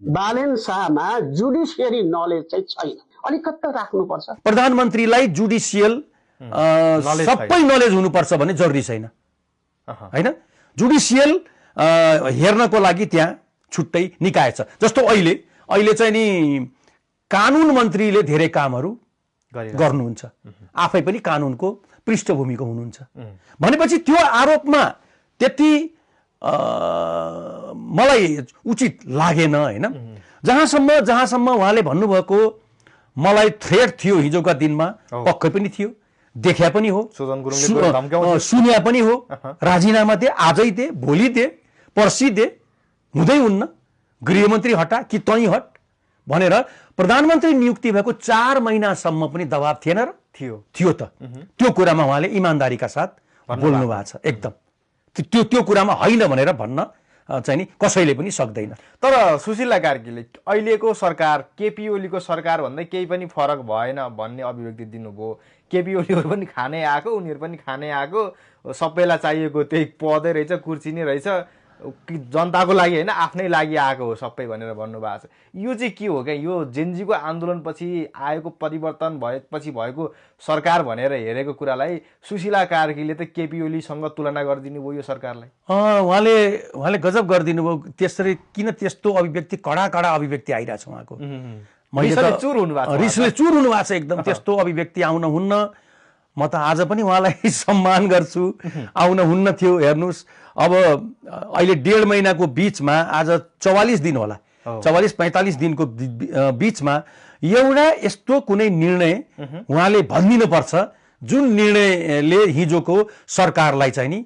Balen शाहमा judiciary knowledge चाहिँ छैन, अलिकति राख्नुपर्छ। प्रधानमन्त्रीलाई जुडिसियल सबै नलेज हुनुपर्छ भन्ने जरुरी छैन हैन। जुडिसियल हेर्नको लागि त्यहाँ छुट्टै निकाय छ। जस्तो अहिले चाहिँ नि कानुन मन्त्रीले धेरै कामहरू गर्नुहुन्छ, आफै पनि कानुनको पृष्ठभूमिको हुनुहुन्छ भनेपछि त्यो आरोपमा त्यति मलाई उचित लागेन हैन। जहाँसम्म उहाँले भन्नुभएको मलाई थ्रेट थियो हिजोका दिनमा, पक्कै पनि थियो, देखा पनि हो, सुन्या पनि हो, राजीनामा दे, आजै दे, भोलि दे, पर्सि दे, हुँदै हुन्न, गृहमन्त्री हटा कि तै हट भनेर प्रधानमन्त्री नियुक्ति भएको 4 महिनासम्म पनि दबाब थिएन र थियो त। त्यो कुरामा उहाँले इमानदारीका साथ बोल्नु भएको छ एकदम। त्यो कुरामा होइन भनेर भन्न चाहिँ नि कसैले पनि सक्दैन। तर सुशीला कार्कीले अहिलेको सरकार केपी ओलीको सरकार भन्दै केही पनि फरक भएन भन्ने अभिव्यक्ति दिनुभयो। केपी ओलीहरू पनि खानै आएको, उनीहरू पनि खानै आएको, सबैलाई चाहिएको त्यही पदै रहेछ, कुर्सी नै रहेछ, जनताको लागि होइन आफ्नै लागि आएको हो सबै भनेर भन्नुभएको छ। यो चाहिँ के हो क्या? यो जेनजीको आन्दोलनपछि आएको परिवर्तन भएपछि भएको सरकार भनेर हेरेको कुरालाई सुशीला कार्कीले त केपी ओलीसँग तुलना गरिदिनु भयो यो सरकारलाई। उहाँले गजब गरिदिनु भयो। त्यसरी किन त्यस्तो अभिव्यक्ति, कडा अभिव्यक्ति आइरहेछ उहाँको? रिसले चुर हुनु भएको छ एकदम। त्यस्तो अभिव्यक्ति आउन हुन्न। म त आज पनि उहाँलाई सम्मान गर्छु, आउन हुन्न थियो। हेर्नुहोस् अब अहिले 1.5 महिनाको बीचमा आज 44 दिन होला, 44-45 दिनको बीचमा एउटा यस्तो कुनै निर्णय उहाँले भनिदिनु पर्छ जुन निर्णयले हिजोको सरकारलाई चाहिँ नि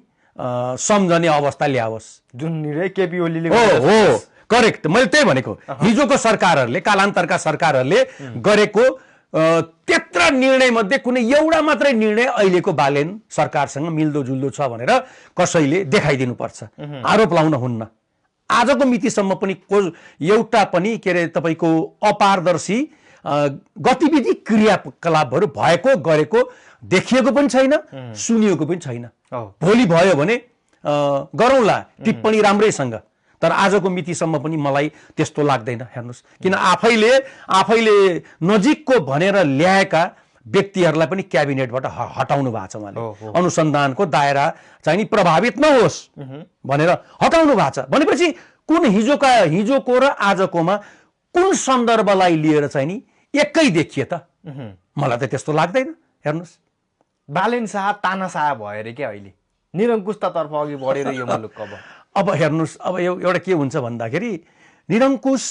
सम्झने अवस्था ल्याओस्। जुन निर्णय केपी ओलीले हो करेक्ट, मैले त्यही भनेको। हिजोको सरकारहरूले, कालान्तरका सरकारहरूले गरेको त्यत्र निर्णय मध्ये कुनै एउटा मात्रै निर्णय अहिलेको बालेन सरकारसँग मिल्दोजुल्दो छ भनेर कसैले देखाइदिनु पर्छ, आरोप लाउन हुन्न। आजको मितिसम्म पनि एउटा पनि के अरे तपाईको अपारदर्शी गतिविधि क्रियाकलापहरू भएको गरेको देखिएको पनि छैन, सुनिएको पनि छैन। भोलि भयो भने गरौँला टिप्पणी राम्रैसँग, तर आजको मितिसम्म पनि मलाई त्यस्तो लाग्दैन। हेर्नुहोस्, किन आफैले नजिकको भनेर ल्याएका व्यक्तिहरूलाई पनि क्याबिनेटबाट हटाउनु भएको छ उहाँले। अनुसन्धानको दायरा चाहिँ नि प्रभावित नहोस् भनेर हटाउनु भएको छ भनेपछि कुन हिजोको र आजकोमा कुन सन्दर्भलाई लिएर चाहिँ नि एकै देखिए त? मलाई त त्यस्तो लाग्दैन। हेर्नुहोस्, बालेन शाह तानाशाह भयो अरे क्या अहिले, निरङ्कुशतातर्फ अघि बढेर यो मुलुक अब हेर्नुहोस्, अब एउटा के हुन्छ भन्दाखेरि निरङ्कुश